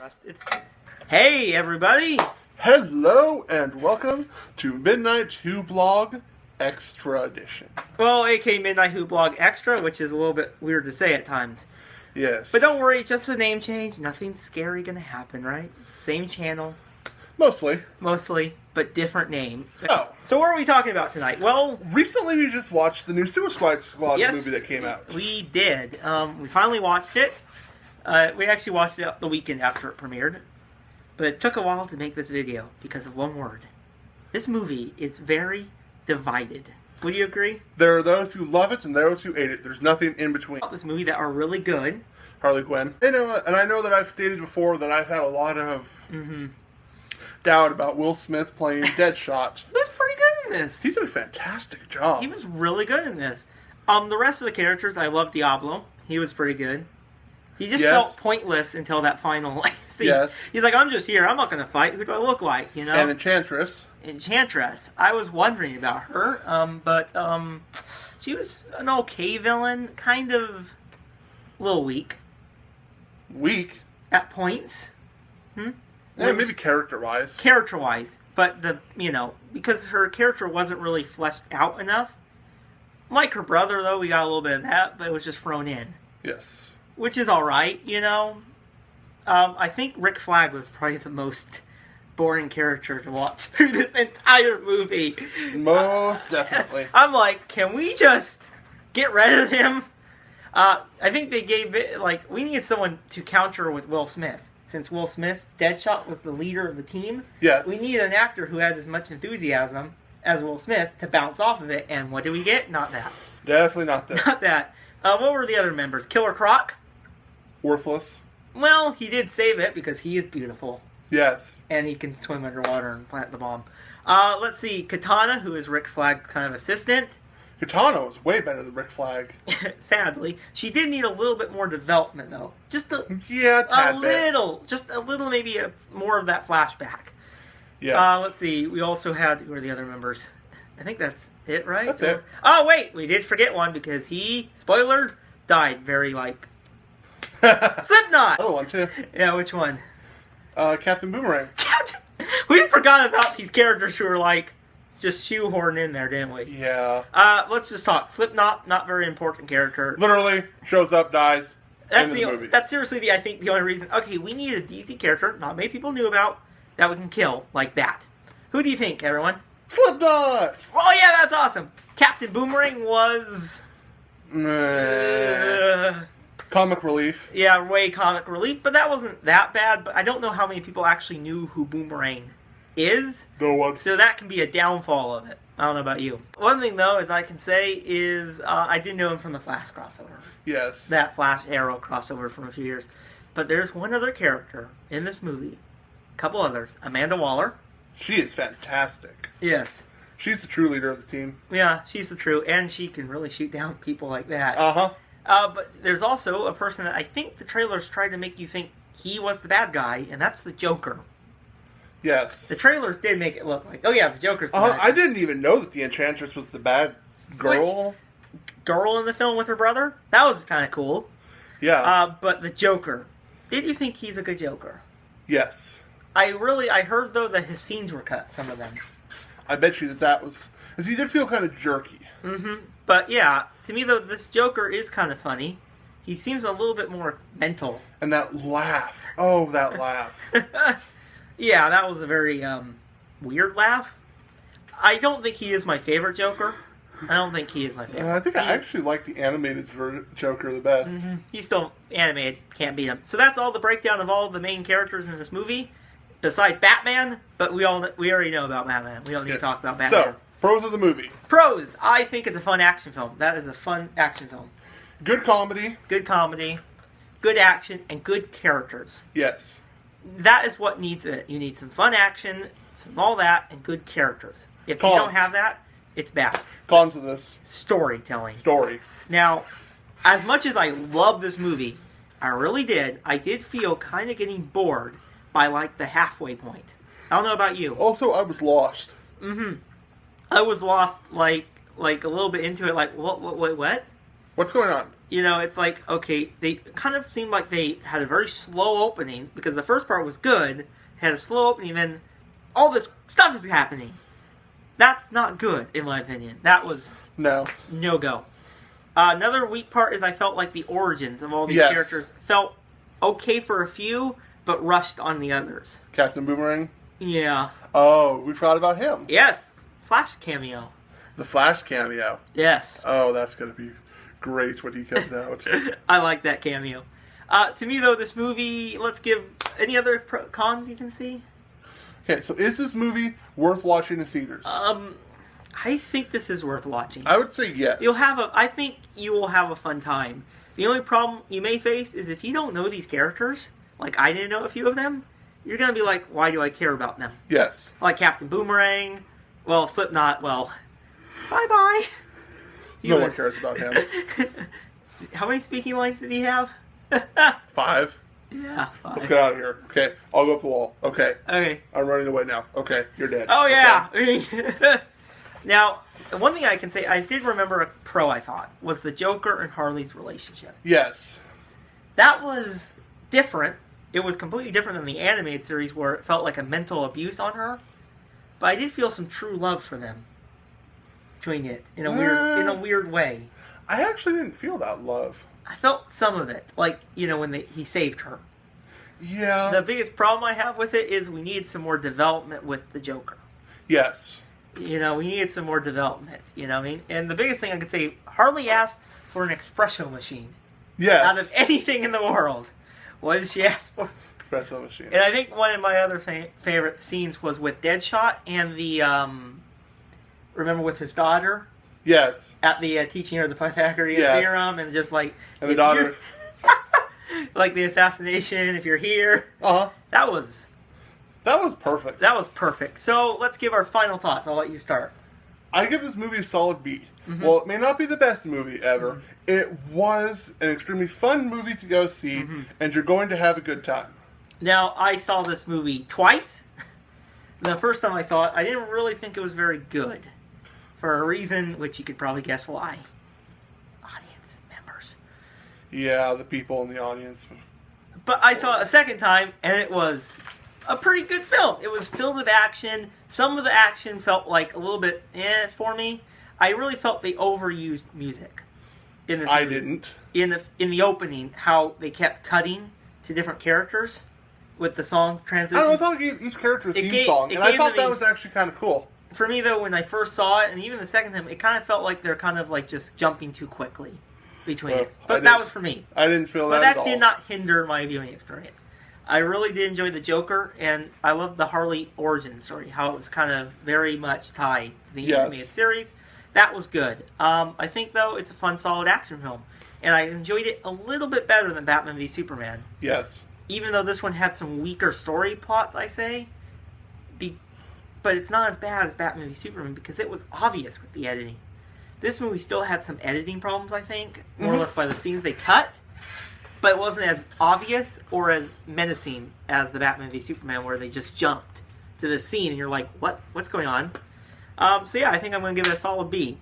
Rusted. Hey, everybody! Hello and welcome to Midnight Who Blog Extra Edition. Well, aka Midnight Who Blog Extra, which is a little bit weird to say at times. Yes. But don't worry, just a name change. Nothing scary gonna happen, right? Same channel. Mostly. Mostly, but different name. Oh. So what are we talking about tonight? Well, recently we just watched the new Suicide Squad yes, movie that came out. We did. We finally watched it. We actually watched it the weekend after it premiered. But it took a while to make this video because of one word. This movie is very divided. Would you agree? There are those who love it and those who hate it. There's nothing in between. This movie that are really good. Harley Quinn. And I know that I've stated before that I've had a lot of doubt about Will Smith playing Deadshot. He was pretty good in this. He did a fantastic job. He was really good in this. The rest of the characters, I love Diablo. He was pretty good. He just felt pointless until that final scene. Yes. He's like, I'm just here. I'm not going to fight. Who do I look like? You know? And Enchantress. Enchantress. I was wondering about her, but she was an okay villain. Kind of a little weak. Weak? At points. Yeah, maybe character-wise. Character-wise. But, because her character wasn't really fleshed out enough. Like her brother, though, we got a little bit of that, but it was just thrown in. Yes. Which is alright, I think Rick Flag was probably the most boring character to watch through this entire movie. Most definitely. I'm like, can we just get rid of him? I think they gave it, we needed someone to counter with Will Smith. Since Will Smith's Deadshot was the leader of the team, yes, we needed an actor who had as much enthusiasm as Will Smith to bounce off of it. And what did we get? Not that. Definitely not that. Not that. What were the other members? Killer Croc? Worthless. Well, he did save it because he is beautiful. Yes. And he can swim underwater and plant the bomb. Let's see. Katana, who is Rick Flag's kind of assistant. Katana was way better than Rick Flag. Sadly. She did need a little bit more development, though. Just a little, maybe more of that flashback. Yes. Let's see. We also had, who are the other members? I think that's it, right? That's it. Oh, wait. We did forget one because he, spoiler, died very, Slipknot! Other one, too. Yeah, which one? Captain Boomerang. We forgot about these characters who are, just shoehorned in there, didn't we? Yeah. Let's just talk. Slipknot, not very important character. Literally, shows up, dies. That's the movie. That's seriously, I think, the only reason. Okay, we need a DC character, not many people knew about, that we can kill like that. Who do you think, everyone? Slipknot! Oh, yeah, that's awesome. Captain Boomerang was... Comic relief. Yeah, way comic relief, but that wasn't that bad. But I don't know how many people actually knew who Boomerang is. No one. So that can be a downfall of it. I don't know about you. One thing, though, as I can say, is I did know him from the Flash crossover. Yes. That Flash Arrow crossover from a few years. But there's one other character in this movie. A couple others. Amanda Waller. She is fantastic. Yes. She's the true leader of the team. Yeah, she's the true, and she can really shoot down people like that. Uh-huh. But there's also a person that I think the trailers tried to make you think he was the bad guy, and that's the Joker. Yes. The trailers did make it look like, oh yeah, the Joker's the bad guy. I didn't even know that the Enchantress was the bad girl. Girl in the film with her brother? That was kind of cool. Yeah. But the Joker, did you think he's a good Joker? Yes. I heard, though, that his scenes were cut, some of them. I bet you that was... Because he did feel kind of jerky. Mm-hmm. But, yeah, to me, though, this Joker is kind of funny. He seems a little bit more mental. And that laugh. Oh, that laugh. Yeah, that was a very weird laugh. I don't think he is my favorite Joker. I don't think he is my favorite. I think I actually like the animated Joker the best. Mm-hmm. He's still animated. Can't beat him. So that's all the breakdown of all the main characters in this movie. Besides Batman, but we already know about Batman. We don't need to talk about Batman. So, pros of the movie. Pros. I think it's a fun action film. That is a fun action film. Good comedy. Good comedy. Good action. And good characters. Yes. That is what needs it. You need some fun action, some all that, and good characters. If you don't have that, it's bad. Cons of this. Storytelling. Story. Now, as much as I love this movie, I did feel kind of getting bored by, the halfway point. I don't know about you. Also, I was lost. Mm-hmm. I was lost, a little bit into it, what? What's going on? You know, it's like, okay, they kind of seemed like they had a very slow opening, because the first part was good, had a slow opening, then all this stuff is happening. That's not good, in my opinion. That was No. no-go. Another weak part is I felt like the origins of all these Yes. characters felt okay for a few, but rushed on the others. Captain Boomerang? Yeah. Oh, we forgot about him. Yes. Flash cameo. The Flash cameo. Yes. Oh, that's going to be great when he comes out. I like that cameo. To me, though, this movie, let's give any other cons you can see? Okay, so is this movie worth watching in theaters? I think this is worth watching. I would say yes. I think you will have a fun time. The only problem you may face is if you don't know these characters, like I didn't know a few of them, you're going to be like, why do I care about them? Yes. Like Captain Boomerang, well, Slipknot, well, bye-bye. No one cares about him. How many speaking lines did he have? 5. Yeah, 5. Let's get out of here. Okay, I'll go up the wall. Okay. Okay. I'm running away now. Okay, you're dead. Oh, yeah. Okay. Now, one thing I can say, I did remember a pro, I thought, was the Joker and Harley's relationship. Yes. That was different. It was completely different than the animated series where it felt like a mental abuse on her. But I did feel some true love for them between it in a weird way. I actually didn't feel that love. I felt some of it, like, you know, when he saved her. Yeah. The biggest problem I have with it is we need some more development with the Joker. Yes. You know, we needed some more development, you know what I mean? And the biggest thing I could say, Harley asked for an espresso machine. Yes. Out of anything in the world. What did she ask for? Espresso machine. And I think one of my other favorite scenes was with Deadshot and the, remember with his daughter? Yes. At the teaching her the Pythagorean Yes. theorem, and just like... And the daughter... like the assassination, if you're here. Uh-huh. That was perfect. That was perfect. So, let's give our final thoughts. I'll let you start. I give this movie a solid B. Mm-hmm. Well, it may not be the best movie ever. It was an extremely fun movie to go see, and you're going to have a good time. Now, I saw this movie twice. The first time I saw it, I didn't really think it was very good. For a reason which you could probably guess why. Audience members. Yeah, the people in the audience. But I saw it a second time, and it was a pretty good film. It was filled with action. Some of the action felt like a little bit for me. I really felt they overused music in this movie. I didn't. In the opening, how they kept cutting to different characters with the songs transition. I thought it gave each character a theme song, it and I gave thought them that was actually kind of cool. For me, though, when I first saw it, and even the second time, it kind of felt like they're kind of like just jumping too quickly between it. But that was for me. I didn't feel that But at that all. did not hinder my viewing experience. I really did enjoy the Joker, and I loved the Harley origin story, how it was kind of very much tied to the animated series. That was good. I think, though, it's a fun, solid action film. And I enjoyed it a little bit better than Batman v Superman. Yes. Even though this one had some weaker story plots, I say. But it's not as bad as Batman v Superman because it was obvious with the editing. This movie still had some editing problems, I think, more or less by the scenes they cut. But it wasn't as obvious or as menacing as the Batman v Superman where they just jumped to the scene and you're like, what's going on? So yeah, I think I'm going to give it a solid B.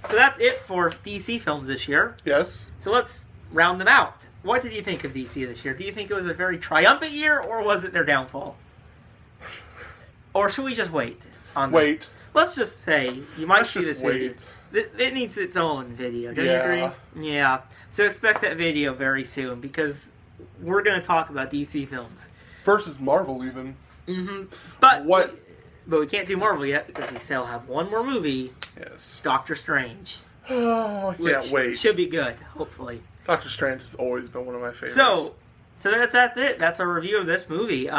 So that's it for DC films this year. Yes. So let's round them out. What did you think of DC this year? Do you think it was a very triumphant year or was it their downfall? Or should we just wait on this? Wait. Let's just say you might Let's see just this video. It needs its own video, don't you agree? Yeah. So expect that video very soon because we're going to talk about DC films. Versus Marvel, even. Mm-hmm. But what? But we can't do Marvel yet because we still have one more movie. Yes. Doctor Strange. Oh, I can't wait. Should be good, hopefully. Doctor Strange has always been one of my favorites. So that's it. That's our review of this movie.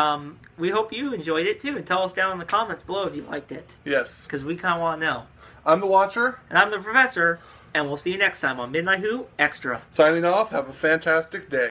We hope you enjoyed it too, and tell us down in the comments below if you liked it. Yes. Because we kind of want to know. I'm the Watcher. And I'm the Professor, and we'll see you next time on Midnight Who Extra. Signing off. Have a fantastic day.